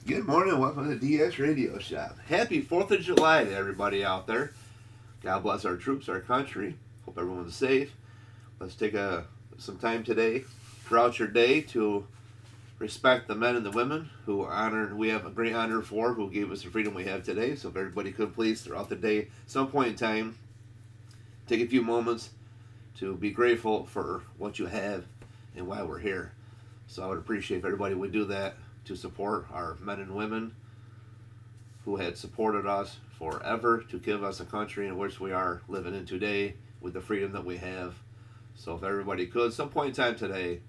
Good morning. Welcome to the DS Radio Shop. Happy 4th of July to everybody out there. God bless our troops, our country. Hope everyone's safe. Let's take some time today, throughout your day, to respect the men and the women we have a great honor for, who gave us the freedom we have today. So if everybody could please, throughout the day, some point in time, take a few moments to be grateful for what you have and why we're here. So I would appreciate if everybody would do that to support our men and women who had supported us forever to give us a country in which we are living in today with the freedom that we have. So if everybody could, some point in time today,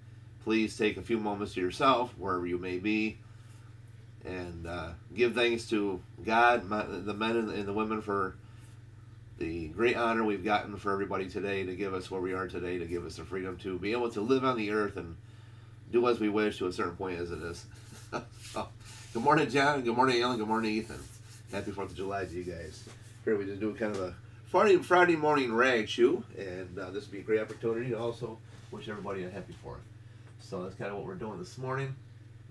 please take a few moments to yourself, wherever you may be, and give thanks to God, the men and the women, for the great honor we've gotten for everybody today to give us where we are today, to give us the freedom to be able to live on the earth and do as we wish to a certain point as it is. So, good morning, John. Good morning, Ellen. Good morning, Ethan. Happy 4th of July to you guys. Here we just do kind of a Friday morning rag chew, and this would be a great opportunity to also wish everybody a happy 4th. So that's kind of what we're doing this morning.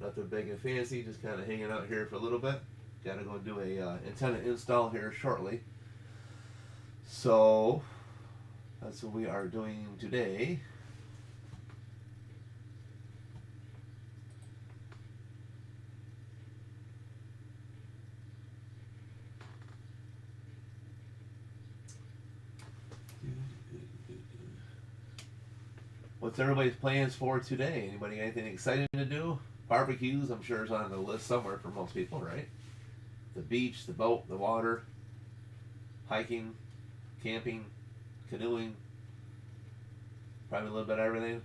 Nothing big and fancy, just kind of hanging out here for a little bit. Got to go do a antenna install here shortly. So that's what we are doing today. What's everybody's plans for today? Anybody got anything exciting to do? Barbecues, I'm sure, is on the list somewhere for most people, right? The beach, the boat, the water, hiking, camping, canoeing, probably a little bit of everything.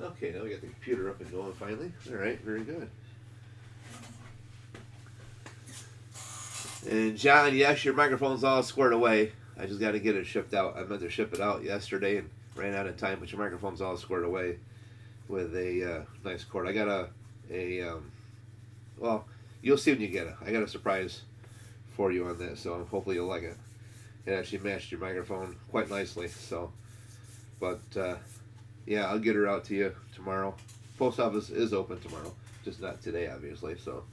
Okay, now we got the computer up and going finally. All right, very good. And John, yes, your microphone's all squared away. I just got to get it shipped out. I meant to ship it out yesterday and ran out of time, but your microphone's all squared away with a nice cord. I got well, you'll see when you get it. I got a surprise for you on this, so hopefully you'll like it. It actually matched your microphone quite nicely. So, but yeah, I'll get her out to you tomorrow. Post office is open tomorrow, just not today, obviously. So,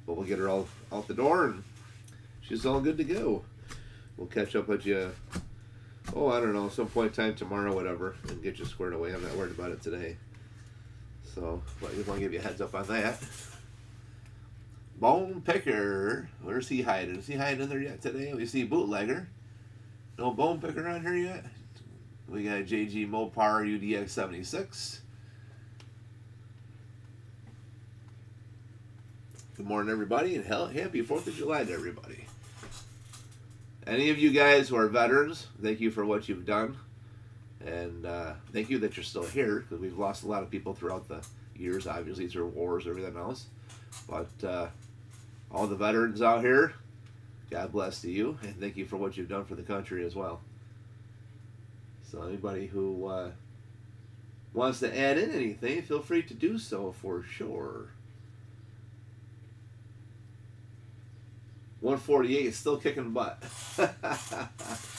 but we'll get her all out the door, and she's all good to go. We'll catch up with you. Oh, I don't know, some point in time tomorrow, whatever, and get you squared away. I'm not worried about it today. So, but I just want to give you a heads up on that. Bone Picker, where's he hiding? Is he hiding in there yet today? We see Bootlegger. No Bone Picker on here yet. We got JG Mopar UDX 76. Good morning, everybody, and happy 4th of July to everybody. Any of you guys who are veterans, thank you for what you've done. And thank you that you're still here, because we've lost a lot of people throughout the years, obviously, through wars and everything else. But all the veterans out here, God bless to you, and thank you for what you've done for the country as well. So anybody who wants to add in anything, feel free to do so for sure. 148 is still kicking butt.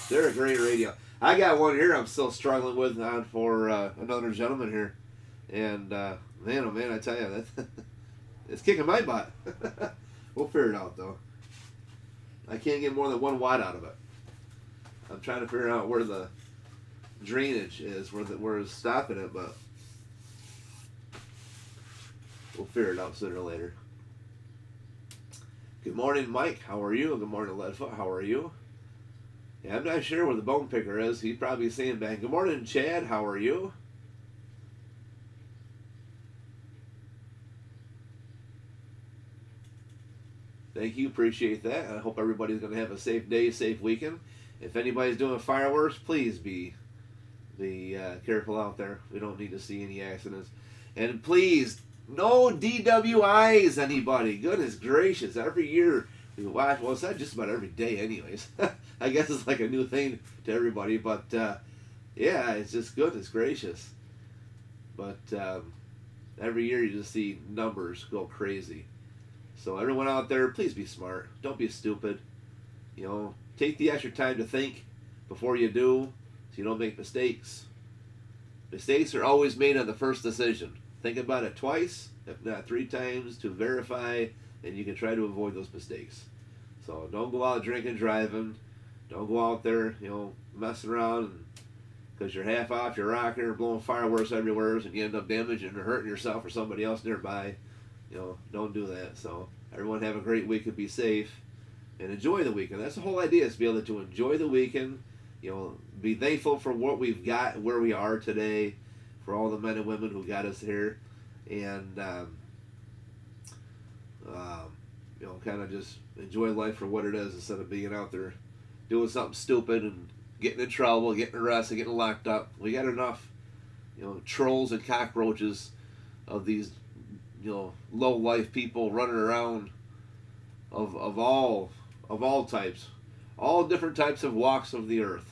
They're a great radio. I got one here I'm still struggling with on for another gentleman here. And man, oh man, I tell you, that it's kicking my butt. We'll figure it out though. I can't get more than 1 watt out of it. I'm trying to figure out where the drainage is, where it's stopping it, but We'll figure it out sooner or later. Good morning, Mike. How are you? Good morning, Leadfoot. How are you? Yeah, I'm not sure where the bone picker is. He's probably saying back. Good morning, Chad. How are you? Thank you. Appreciate that. I hope everybody's going to have a safe day, safe weekend. If anybody's doing fireworks, please be careful out there. We don't need to see any accidents. And please, no DWIs, anybody. Goodness gracious. Every year we watch, well, it's not just about every day anyways. I guess it's like a new thing to everybody. But, yeah, it's just goodness gracious. But every year you just see numbers go crazy. So everyone out there, please be smart. Don't be stupid. You know, take the extra time to think before you do so you don't make mistakes. Mistakes are always made on the first decision. Think about it twice, if not 3 times, to verify, and you can try to avoid those mistakes. So don't go out drinking, driving. Don't go out there, you know, messing around because you're half off your rocker or blowing fireworks everywhere and you end up damaging or hurting yourself or somebody else nearby. You know, don't do that. So everyone have a great weekend, be safe, and enjoy the weekend. That's the whole idea, is to be able to enjoy the weekend. You know, be thankful for what we've got, where we are today, for all the men and women who got us here, and you know, kind of just enjoy life for what it is instead of being out there doing something stupid and getting in trouble, getting arrested, getting locked up. We got enough, you know, trolls and cockroaches of these, you know, low life people running around of all types, all different types of walks of the earth.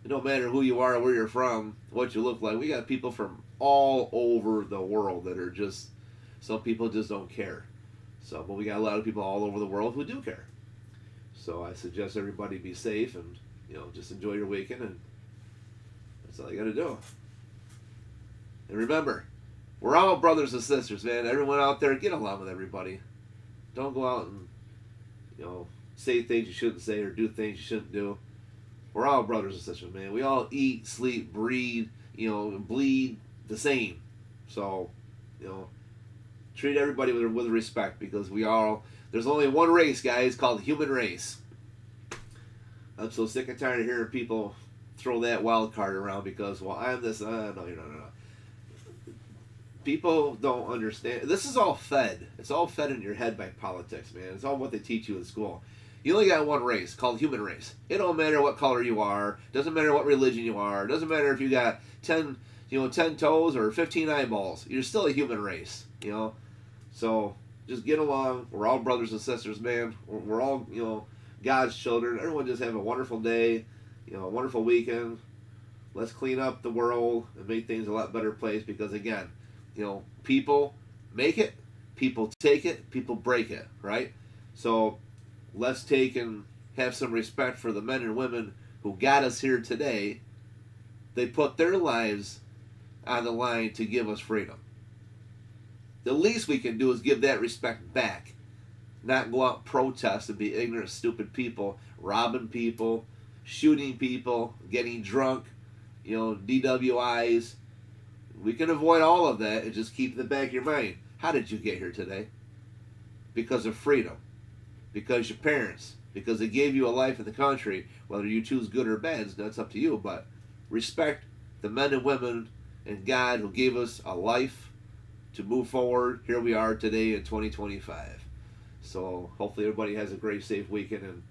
It don't matter who you are, where you're from, what you look like. We got people from all over the world that are just, some people just don't care. So, but we got a lot of people all over the world who do care. So I suggest everybody be safe and, you know, just enjoy your weekend, and that's all you got to do. And remember, we're all brothers and sisters, man. Everyone out there, get along with everybody. Don't go out and, you know, say things you shouldn't say or do things you shouldn't do. We're all brothers and sisters, man. We all eat, sleep, breathe, you know, bleed the same. So, you know, treat everybody with respect, because we all, there's only one race, guys, called the human race. I'm so sick and tired of hearing people throw that wild card around because, well, I'm this, no. People don't understand. This is all fed. It's all fed in your head by politics, man. It's all what they teach you in school. You only got one race called human race. It don't matter what color you are. Doesn't matter what religion you are. Doesn't matter if you got 10 toes or 15 eyeballs. You're still a human race, you know. So just get along. We're all brothers and sisters, man. We're all, you know, God's children. Everyone just have a wonderful day, you know, a wonderful weekend. Let's clean up the world and make things a lot better place, because again, you know, people make it, people take it, people break it, right? So let's take and have some respect for the men and women who got us here today. They put their lives on the line to give us freedom. The least we can do is give that respect back. Not go out and protest and be ignorant, stupid people, robbing people, shooting people, getting drunk, you know, DWIs. We can avoid all of that and just keep in the back of your mind. How did you get here today? Because of freedom. Because your parents. Because they gave you a life in the country. Whether you choose good or bad, that's up to you. But respect the men and women and God who gave us a life to move forward. Here we are today in 2025. So hopefully everybody has a great, safe weekend, and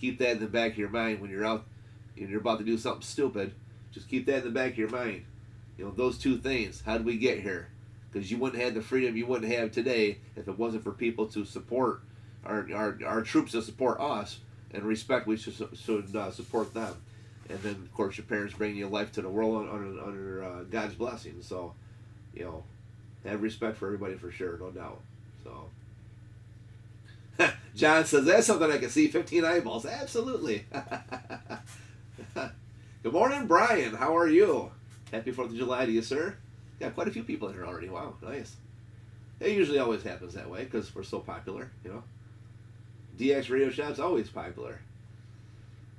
keep that in the back of your mind when you're out and you're about to do something stupid. Just keep that in the back of your mind. You know, those two things. How did we get here? Because you wouldn't have the freedom you wouldn't have today if it wasn't for people to support our troops, to support us, and respect. We should support them. And then, of course, your parents bring you life to the world under God's blessing. So, you know, have respect for everybody for sure, no doubt. So, John says, that's something I can see, 15 eyeballs. Absolutely. Good morning, Brian. How are you? Happy 4th of July to you, sir. Got quite a few people in here already. Wow, nice. It usually always happens that way because we're so popular, you know. DX Radio Shop's always popular.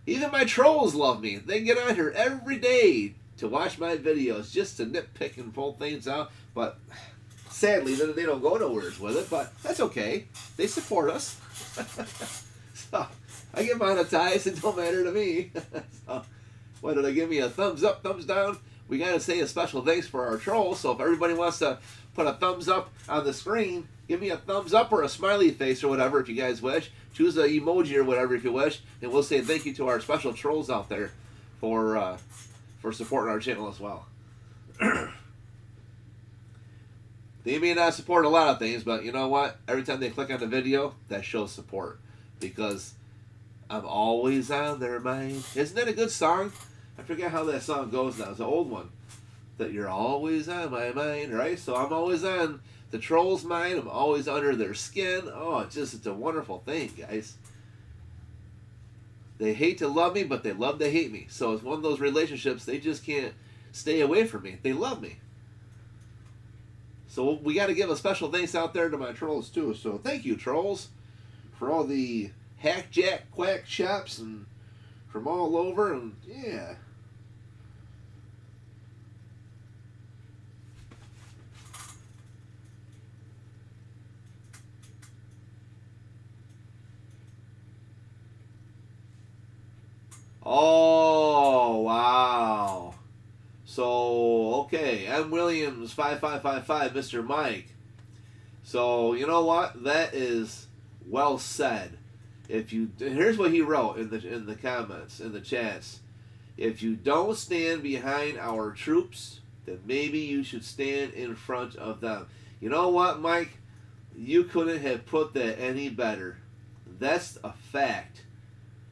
Even my trolls love me. They get on here every day to watch my videos just to nitpick and pull things out. But Sadly, they don't go nowhere with it, but that's okay. They support us. So I get monetized. It don't matter to me. So, whether they give me a thumbs up, thumbs down, we got to say a special thanks for our trolls. So if everybody wants to put a thumbs up on the screen, give me a thumbs up or a smiley face or whatever if you guys wish. Choose an emoji or whatever if you wish, and we'll say thank you to our special trolls out there for supporting our channel as well. They may not support a lot of things, but you know what? Every time they click on the video, that shows support. Because I'm always on their mind. Isn't that a good song? I forget how that song goes now. It's an old one. That you're always on my mind, right? So I'm always on the trolls' mind. I'm always under their skin. Oh, it's a wonderful thing, guys. They hate to love me, but they love to hate me. So it's one of those relationships, they just can't stay away from me. They love me. So we got to give a special thanks out there to my trolls too. So thank you, trolls, for all the hack, jack, quack shops and from all over. And yeah. Oh, wow. So, okay, M. Williams 5555, Mr. Mike. So, you know what? That is well said. Here's what he wrote in the comments, in the chats. If you don't stand behind our troops, then maybe you should stand in front of them. You know what, Mike? You couldn't have put that any better. That's a fact.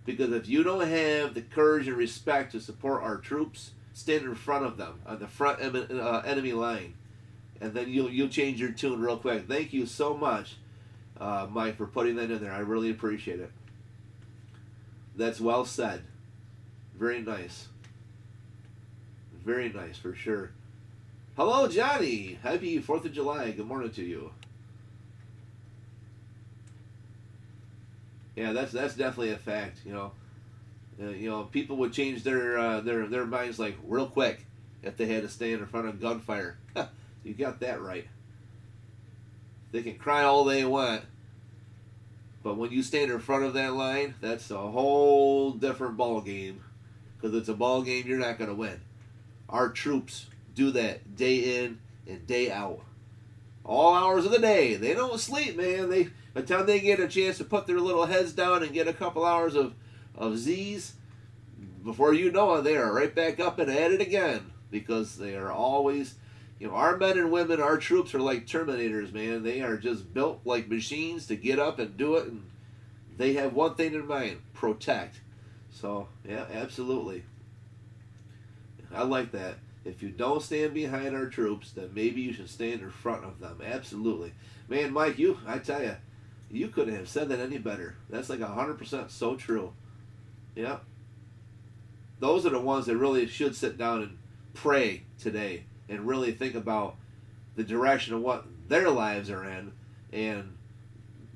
Because if you don't have the courage and respect to support our troops, stand in front of them on the front enemy line, and then you'll change your tune real quick. Thank you so much, Mike, for putting that in there. I really appreciate it. That's well said. Very nice. Very nice, for sure. Hello, Johnny. Happy 4th of July. Good morning to you. Yeah, that's definitely a fact. You know, people would change their minds like real quick if they had to stand in front of gunfire. You got that right. They can cry all they want, but when you stand in front of that line, that's a whole different ball game. Because it's a ball game you're not going to win. Our troops do that day in and day out. All hours of the day. They don't sleep, man. By the time they get a chance to put their little heads down and get a couple hours of Z's, before you know it, they are right back up and at it again. Because they are always, our men and women, our troops are like Terminators, man. They are just built like machines to get up and do it. And they have one thing in mind: protect. So, yeah, absolutely. I like that. If you don't stand behind our troops, then maybe you should stand in front of them. Absolutely. Man, Mike, I tell you, you couldn't have said that any better. That's like 100% so true. Yeah. Those are the ones that really should sit down and pray today and really think about the direction of what their lives are in and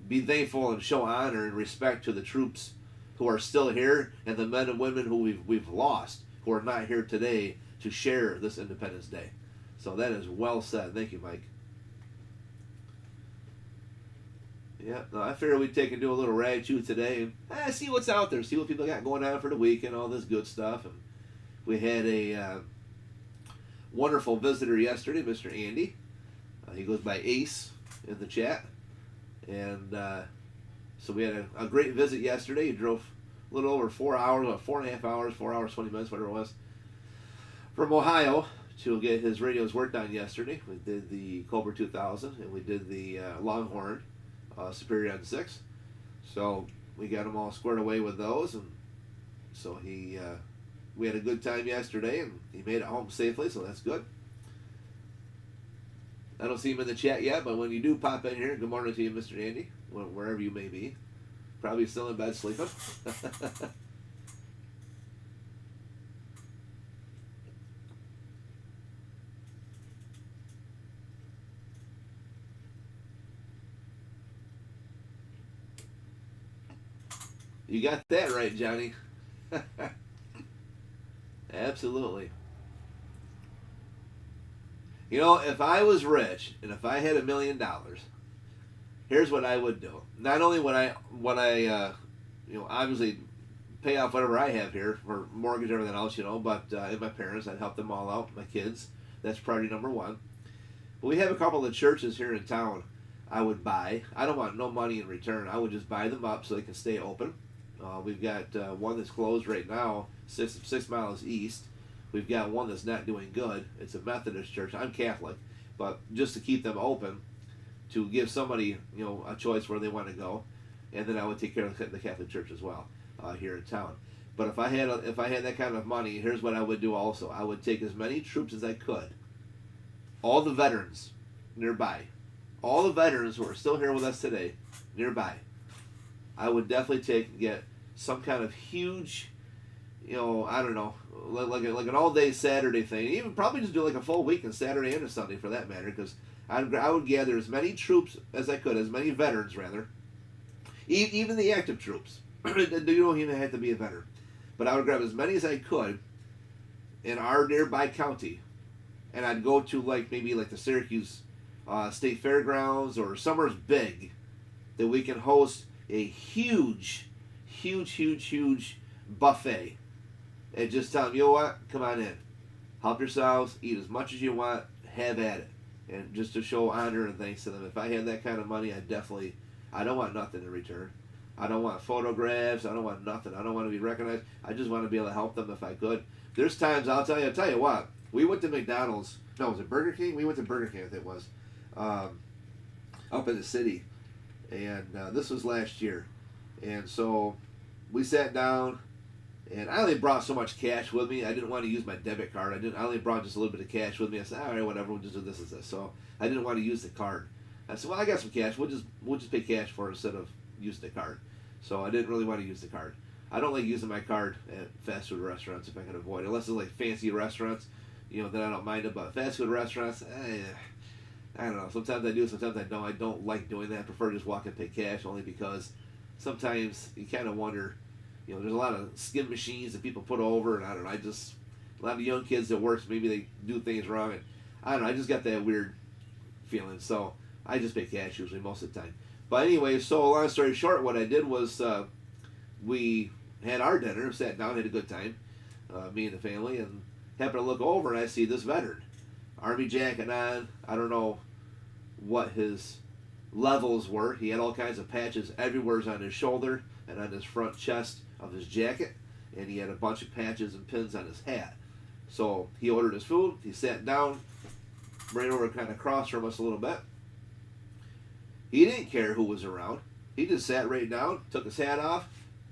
be thankful and show honor and respect to the troops who are still here and the men and women who we've lost, who are not here today to share this Independence Day. So that is well said. Thank you, Mike. Yeah, no, I figured we'd take and do a little rag chew today and see what's out there, see what people got going on for the weekend, all this good stuff. And we had a wonderful visitor yesterday, Mr. Andy. He goes by Ace in the chat. And so we had a great visit yesterday. He drove a little over 4 hours, 4.5 hours, 4 hours, 20 minutes, whatever it was, from Ohio to get his radio's work done yesterday. We did the Cobra 2000 and we did the Longhorn Superior N6. So we got them all squared away with those, and so we had a good time yesterday, and he made it home safely, so that's good. I don't see him in the chat yet, but when you do pop in here, good morning to you, Mr. Andy, wherever you may be. Probably still in bed sleeping. You got that right, Johnny. Absolutely. You know, if I was rich and if I had $1 million, here's what I would do. Not only would I obviously pay off whatever I have here for mortgage, everything else, but and my parents, I'd help them all out, my kids. That's priority number one. But we have a couple of churches here in town I would buy. I don't want no money in return. I would just buy them up so they can stay open. We've got one that's closed right now, 6 miles east. We've got one that's not doing good. It's a Methodist church. I'm Catholic, but just to keep them open, to give somebody a choice where they want to go, and then I would take care of the Catholic Church as well here in town. But if I had that kind of money, here's what I would do also. I would take as many troops as I could, all the veterans nearby, all the veterans who are still here with us today nearby. I would definitely get some kind of huge, I don't know, like an all-day Saturday thing. Even probably just do like a full weekend, Saturday and a Sunday for that matter, because I would gather as many troops as I could, as many veterans rather, even the active troops. You don't even have to be a veteran, but I would grab as many as I could in our nearby county, and I'd go to maybe the Syracuse State Fairgrounds or somewhere's big that we can host a huge buffet, and just tell them, you know what, come on in, help yourselves, eat as much as you want, have at it, and just to show honor and thanks to them. If I had that kind of money, I don't want nothing in return. I don't want photographs. I don't want nothing. I don't want to be recognized. I just want to be able to help them if I could. There's times I'll tell you what. We went to McDonald's. No, was it Burger King? We went to Burger King, I think it was, up in the city, and this was last year. And so we sat down, and I only brought so much cash with me. I didn't want to use my debit card. I only brought just a little bit of cash with me. I said, all right, whatever. We'll just do this and this. So I didn't want to use the card. I said, well, I got some cash. We'll just pay cash for it instead of using the card. So I didn't really want to use the card. I don't like using my card at fast food restaurants if I can avoid it. Unless it's like fancy restaurants, then I don't mind it. But fast food restaurants, I don't know. Sometimes I do, sometimes I don't. I don't like doing that. I prefer to just walk and pay cash, only because sometimes you kind of wonder, there's a lot of skim machines that people put over, and I don't know. A lot of young kids that works, maybe they do things wrong, and I don't know. I just got that weird feeling. So I just pay cash usually most of the time. But anyway, so long story short, what I did was we had our dinner, sat down, had a good time, me and the family, and happened to look over and I see this veteran, Army jacket on. I don't know what his levels were. He had all kinds of patches everywhere on his shoulder and on his front chest of his jacket, and he had a bunch of patches and pins on his hat. So he ordered his food, he sat down, ran over kind of across from us a little bit. He didn't care who was around. He just sat right down, took his hat off,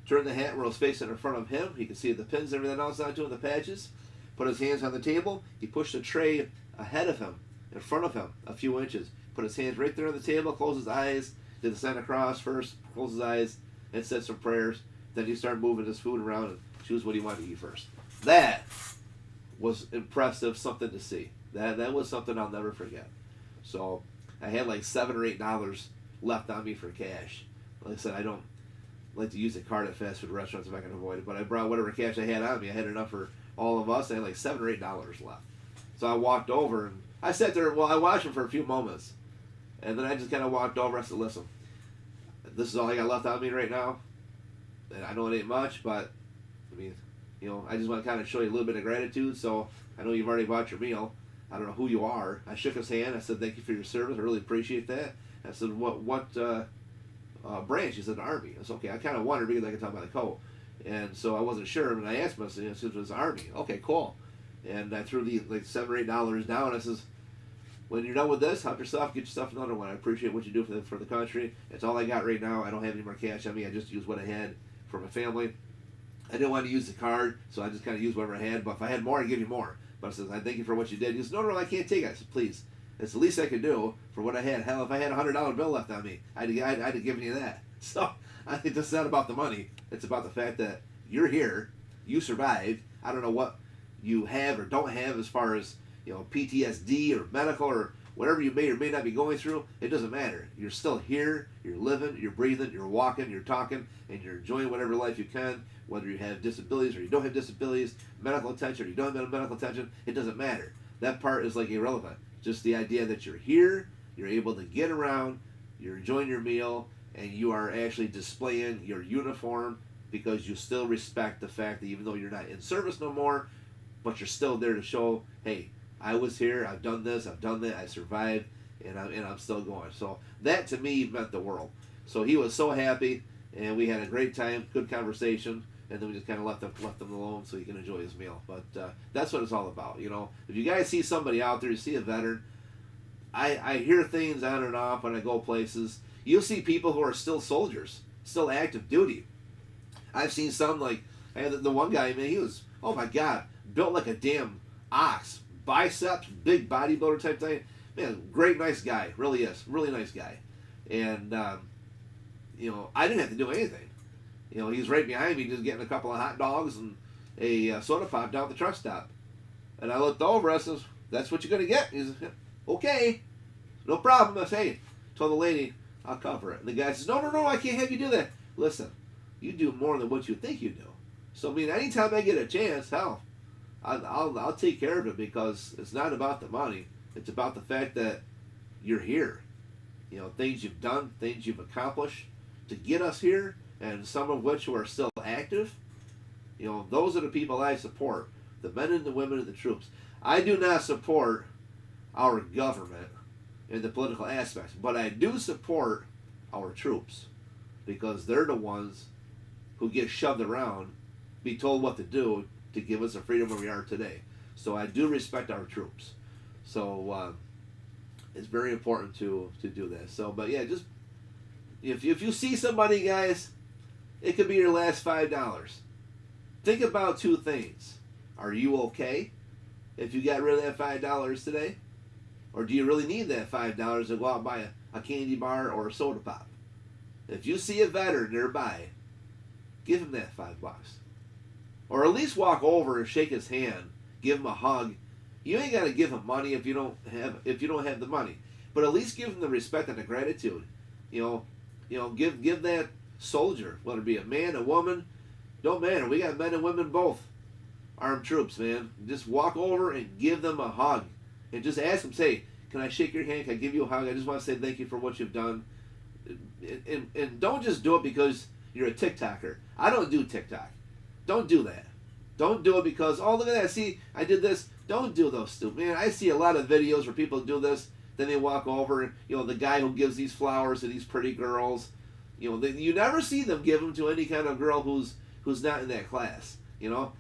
turned the hat where it was facing in front of him. He could see the pins and everything else onto it, the patches. Put his hands on the table. He pushed a tray ahead of him, in front of him, a few inches. Put his hands right there on the table, closed his eyes, did the sign of cross first, closed his eyes, and said some prayers. Then he started moving his food around and choose what he wanted to eat first. That was impressive, something to see. That was something I'll never forget. So I had like $7 or $8 left on me for cash. Like I said, I don't like to use a card at fast food restaurants if I can avoid it, but I brought whatever cash I had on me. I had enough for all of us. I had like $7 or $8 left. So I walked over and I sat there. Well, I watched him for a few moments, and then I just kind of walked over. I said, listen, this is all I got left on me right now. And I know it ain't much, but I mean, I just want to kind of show you a little bit of gratitude. So I know you've already bought your meal. I don't know who you are. I shook his hand. I said, thank you for your service. I really appreciate that. I said, what branch? He said, Army. I said, okay. I kind of wondered because I could tell by the coat. And so I wasn't sure. And I asked him, I said, it was Army. Okay, cool. And I threw the like $7 or $8 down. I says, when you're done with this, help yourself, get yourself another one. I appreciate what you do for the country. It's all I got right now. I don't have any more cash on me. I just used what I had for my family. I didn't want to use the card, so I just kind of used whatever I had. But if I had more, I'd give you more. But I said, I thank you for what you did. He says, no, I can't take it. I said, please. It's the least I could do for what I had. Hell, if I had a $100 bill left on me, I'd have given you that. So I think it's not about the money. It's about the fact that you're here, you survived. I don't know what you have or don't have as far as PTSD or medical or whatever you may or may not be going through. It doesn't matter. You're still here. You're living. You're breathing. You're walking. You're talking, and you're enjoying whatever life you can. Whether you have disabilities or you don't have disabilities, medical attention or you don't have medical attention, it doesn't matter. That part is like irrelevant. Just the idea that you're here, you're able to get around, you're enjoying your meal, and you are actually displaying your uniform because you still respect the fact that even though you're not in service no more, but you're still there to show, hey, I was here, I've done this, I've done that, I survived, and I'm still going. So that to me meant the world. So he was so happy, and we had a great time, good conversation, and then we just kind of left him alone so he can enjoy his meal. But that's what it's all about, you know. If you guys see somebody out there, you see a veteran, I hear things on and off when I go places. You'll see people who are still soldiers, still active duty. I've seen some, like, I had the one guy, man, he was, oh my God, built like a damn ox, biceps, big bodybuilder type thing. Man, great, nice guy, really is, really nice guy. And, you know, I didn't have to do anything. You know, he's right behind me just getting a couple of hot dogs and a soda pop down at the truck stop. And I looked over, I says, that's what you're going to get? He says, okay, no problem. I say, told the lady, I'll cover it. And the guy says, no, I can't have you do that. Listen, you do more than what you think you do. So, I mean, anytime I get a chance, hell, I'll take care of it because it's not about the money. It's about the fact that you're here. You know, things you've done, things you've accomplished to get us here, and some of which who are still active. You know, those are the people I support, the men and the women of the troops. I do not support our government in the political aspects, but I do support our troops because they're the ones who get shoved around, be told what to do to give us the freedom where we are today. So I do respect our troops. So it's very important to do that. So, but yeah, just if you see somebody, guys, it could be your last $5. Think about two things. Are you okay if you got rid of that $5 today? Or do you really need that $5 to go out and buy a candy bar or a soda pop? If you see a veteran nearby, give him that $5. Or at least walk over and shake his hand, give him a hug. You ain't got to give him money if you don't have the money, but at least give him the respect and the gratitude. You know, give that soldier, whether it be a man, a woman, don't matter. We got men and women both, armed troops, man. Just walk over and give them a hug, and just ask them, say, "Can I shake your hand? Can I give you a hug? I just want to say thank you for what you've done." And don't just do it because you're a TikToker. I don't do TikTok. Don't do that. Don't do it because, oh, look at that. See, I did this. Don't do those stupid. Man, I see a lot of videos where people do this. Then they walk over and, you know, the guy who gives these flowers to these pretty girls, you know, you never see them give them to any kind of girl who's not in that class, you know.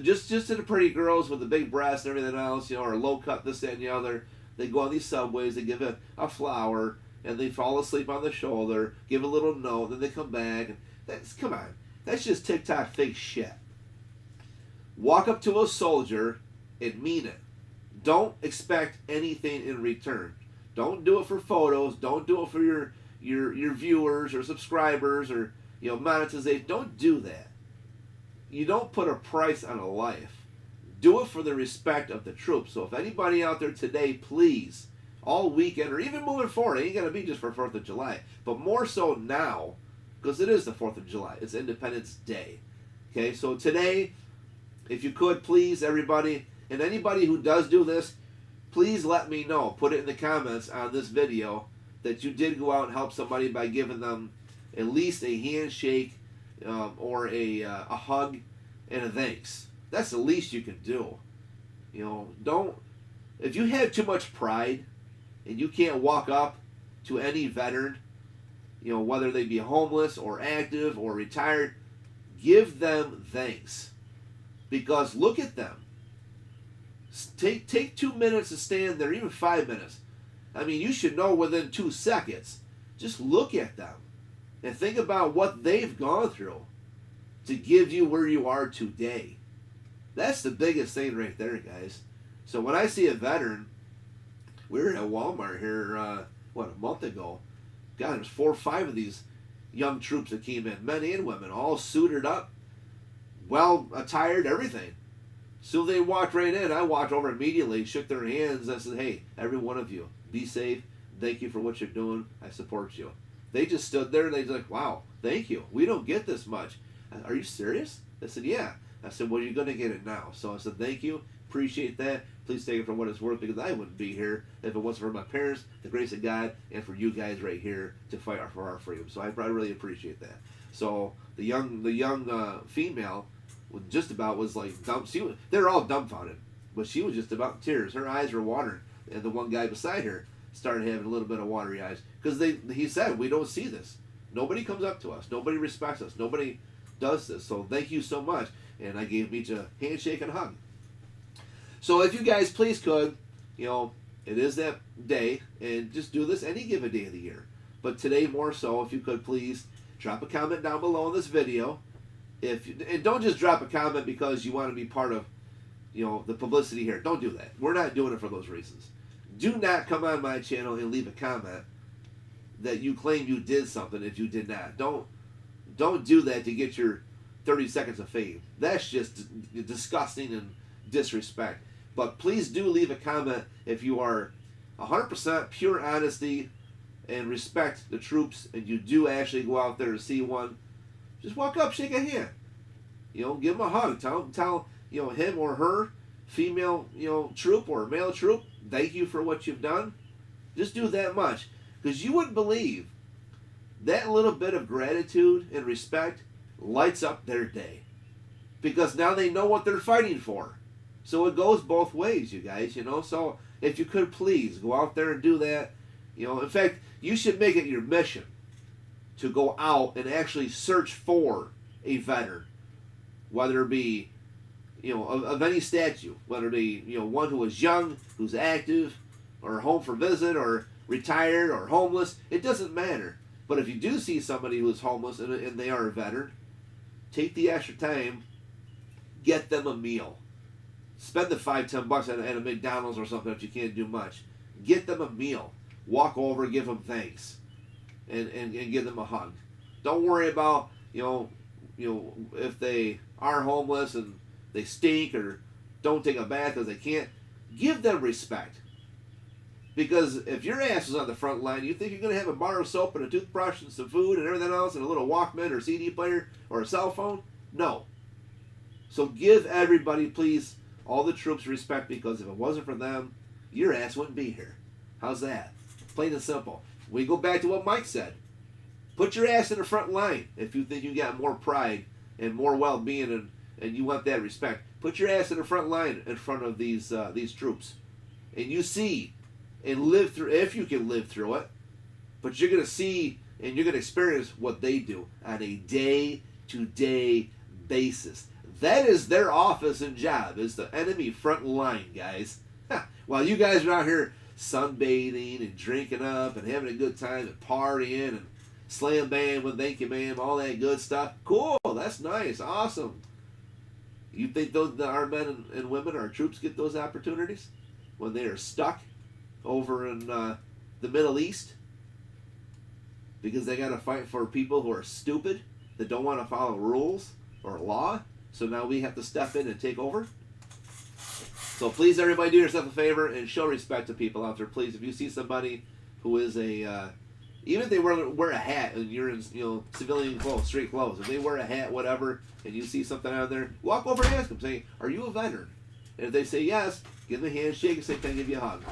Just to the pretty girls with the big breasts and everything else, you know, or low cut, this, that, and the other. They go on these subways, they give a flower, and they fall asleep on the shoulder, give a little note, then they come back. And come on. That's just TikTok fake shit. Walk up to a soldier and mean it. Don't expect anything in return. Don't do it for photos. Don't do it for your viewers or subscribers or, you know, monetization. Don't do that. You don't put a price on a life. Do it for the respect of the troops. So if anybody out there today, please, all weekend or even moving forward, it ain't going to be just for 4th of July, but more so now, because it is the 4th of July. It's Independence Day. Okay, so today, if you could, please, everybody, and anybody who does do this, please let me know. Put it in the comments on this video that you did go out and help somebody by giving them at least a handshake or a hug and a thanks. That's the least you can do. You know, if you have too much pride and you can't walk up to any veteran, you know, whether they be homeless or active or retired, give them thanks. Because look at them. Take 2 minutes to stand there, even 5 minutes. I mean, you should know within 2 seconds. Just look at them and think about what they've gone through to give you where you are today. That's the biggest thing right there, guys. So when I see a veteran, we were at Walmart here, a month ago. God, there's 4 or 5 of these young troops that came in, men and women, all suited up, well attired, everything. So they walked right in. I walked over immediately, shook their hands. I said, hey, every one of you, be safe. Thank you for what you're doing. I support you. They just stood there and they're like, wow, thank you. We don't get this much. Are you serious? I said, yeah. I said, well, you're going to get it now. So I said, thank you. Appreciate that. please take it for what it's worth, because I wouldn't be here if it wasn't for my parents, the grace of God, and for you guys right here to fight for our freedom. So I really appreciate that. So the young female was like they're all dumbfounded, but she was just about in tears. Her eyes were watering, and the one guy beside her started having a little bit of watery eyes, because he said, we don't see this. Nobody comes up to us. Nobody respects us. Nobody does this. So thank you so much. And I gave Meech a handshake and a hug. So if you guys please could, it is that day, and just do this any given day of the year. But today more so, if you could please drop a comment down below in this video. And don't just drop a comment because you want to be part of the publicity here. Don't do that. We're not doing it for those reasons. Do not come on my channel and leave a comment that you claim you did something if you did not. Don't do that to get your 30 seconds of fame. That's just disgusting and disrespect. But please do leave a comment if you are 100% pure honesty and respect the troops, and you do actually go out there to see one. Just walk up, shake a hand. Give them a hug. Tell him or her, female troop or male troop, thank you for what you've done. Just do that much. Because you wouldn't believe that little bit of gratitude and respect lights up their day. Because now they know what they're fighting for. So it goes both ways, you guys, So if you could please go out there and do that. In fact, you should make it your mission to go out and actually search for a veteran. Whether it be, of any statute. Whether it be, one who is young, who's active, or home for visit, or retired, or homeless. It doesn't matter. But if you do see somebody who's homeless and they are a veteran, take the extra time, get them a meal. Spend the $5-10 at a McDonald's or something if you can't do much. Get them a meal. Walk over, give them thanks, and give them a hug. Don't worry about if they are homeless and they stink or don't take a bath because they can't. Give them respect. Because if your ass is on the front line, you think you're going to have a bar of soap and a toothbrush and some food and everything else and a little Walkman or CD player or a cell phone? No. So give everybody, please, all the troops respect, because if it wasn't for them, your ass wouldn't be here. How's that? Plain and simple. We go back to what Mike said. Put your ass in the front line if you think you got more pride and more well-being and you want that respect. Put your ass in the front line in front of these troops. And you see and live through, if you can live through it, but you're going to see and you're going to experience what they do on a day-to-day basis. That is their office and job, is the enemy front line, guys. While you guys are out here sunbathing and drinking up and having a good time and partying and slam bam with thank you ma'am, all that good stuff. Cool, that's nice, awesome. You think our men and women, our troops, get those opportunities when they are stuck over in the Middle East because they got to fight for people who are stupid, that don't want to follow rules or law? So now we have to step in and take over? So please, everybody, do yourself a favor and show respect to people out there. Please, if you see somebody who is even if they wear a hat and you're in civilian clothes, street clothes, if they wear a hat, whatever, and you see something out there, walk over and ask them, say, are you a veteran? And if they say yes, give them a handshake and say, can I give you a hug?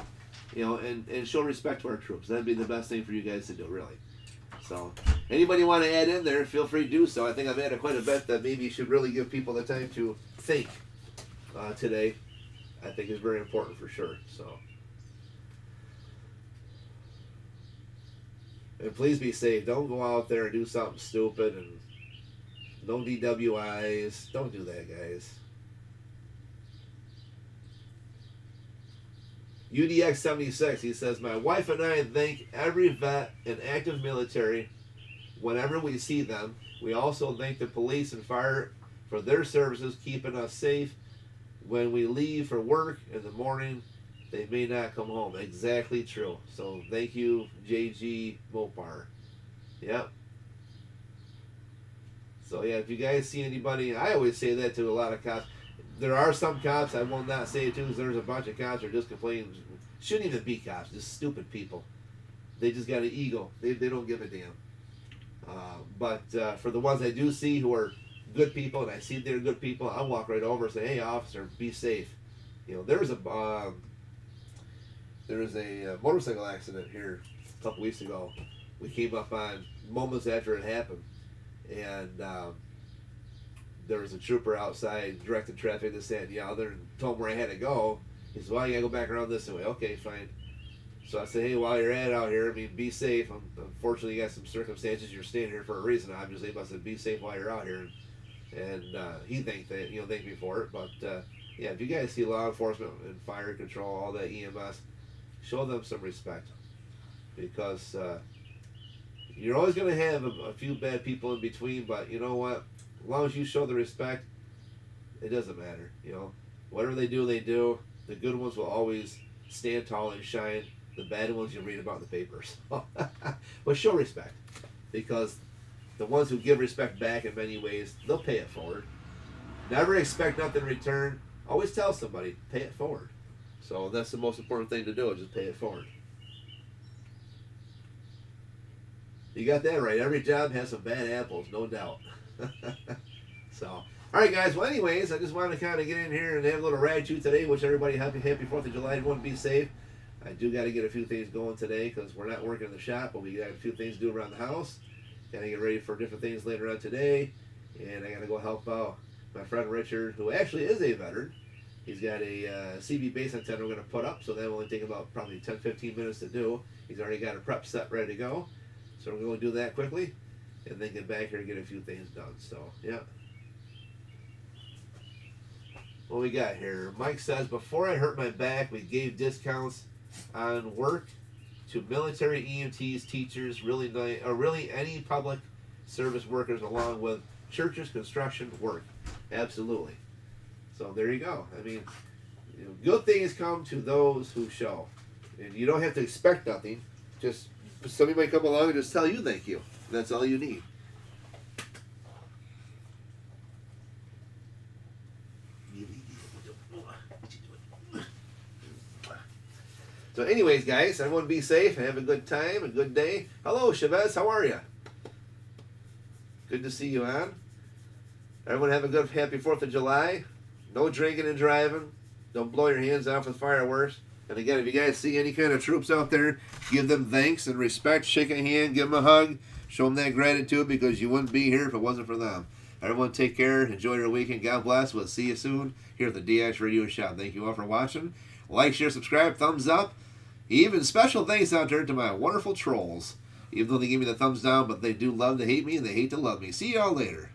And show respect to our troops. That'd be the best thing for you guys to do, really. So, anybody want to add in there, feel free to do so. I think I've added quite a bit that maybe you should really give people the time to think today. I think is very important for sure. So, and please be safe. Don't go out there and do something stupid, and no DWIs. Don't do that, guys. UDX76, he says, my wife and I thank every vet and active military whenever we see them. We also thank the police and fire for their services, keeping us safe when we leave for work in the morning. They may not come home. Exactly true. So thank you, JG Mopar. Yep. So yeah, if you guys see anybody, I always say that to a lot of cops. There are some cops I will not say it to, because there's a bunch of cops that are just complaining. Shouldn't even be cops, just stupid people. They just got an ego. They don't give a damn. But for the ones I do see who are good people, and I see they're good people, I'll walk right over and say, hey, officer, be safe. There was a motorcycle accident here a couple weeks ago. We came up on moments after it happened, and there was a trooper outside directing traffic, this, that, and the other, and told him where I had to go. He said, well, you gotta go back around this way. Okay, fine. So I said, hey, while you're at out here, I mean, be safe. Unfortunately, you got some circumstances. You're staying here for a reason, obviously. But I said, be safe while you're out here. And he thanked me for it. But yeah, if you guys see law enforcement and fire control, all that EMS, show them some respect, because you're always going to have a few bad people in between. But you know what? As long as you show the respect, it doesn't matter. Whatever they do, they do. The good ones will always stand tall and shine. The bad ones you read about in the papers. But show respect, because the ones who give respect back in many ways, they'll pay it forward. Never expect nothing in return. Always tell somebody, pay it forward. So that's the most important thing to do, is just pay it forward. You got that right. Every job has some bad apples, no doubt. So, all right, guys. Well, anyways, I just wanted to kind of get in here and have a little ride shoot today. Wish everybody happy 4th of July. Everyone be safe. I do got to get a few things going today, because we're not working in the shop, but we got a few things to do around the house. Got to get ready for different things later on today, and I got to go help out my friend Richard, who actually is a veteran. He's got a CB base antenna we're going to put up, so that will only take about probably 10-15 minutes to do. He's already got a prep set ready to go, so we're going to do that quickly, and then get back here and get a few things done. So, yeah. What we got here? Mike says, before I hurt my back, we gave discounts on work to military EMTs, teachers, really any public service workers, along with churches, construction, work. Absolutely. So there you go. I mean, good things come to those who show. And you don't have to expect nothing. Just somebody might come along and just tell you thank you. That's all you need. So anyways, guys, everyone be safe and have a good time, a good day. Hello, Chavez. How are you? Good to see you on. Everyone have a good, happy 4th of July. No drinking and driving. Don't blow your hands off with fireworks. And again, if you guys see any kind of troops out there, give them thanks and respect. Shake a hand, give them a hug. Show them that gratitude, because you wouldn't be here if it wasn't for them. Everyone take care. Enjoy your weekend. God bless. We'll see you soon here at the DX Radio Shop. Thank you all for watching. Like, share, subscribe, thumbs up. Even special thanks out there to my wonderful trolls. Even though they give me the thumbs down, but they do love to hate me and they hate to love me. See y'all later.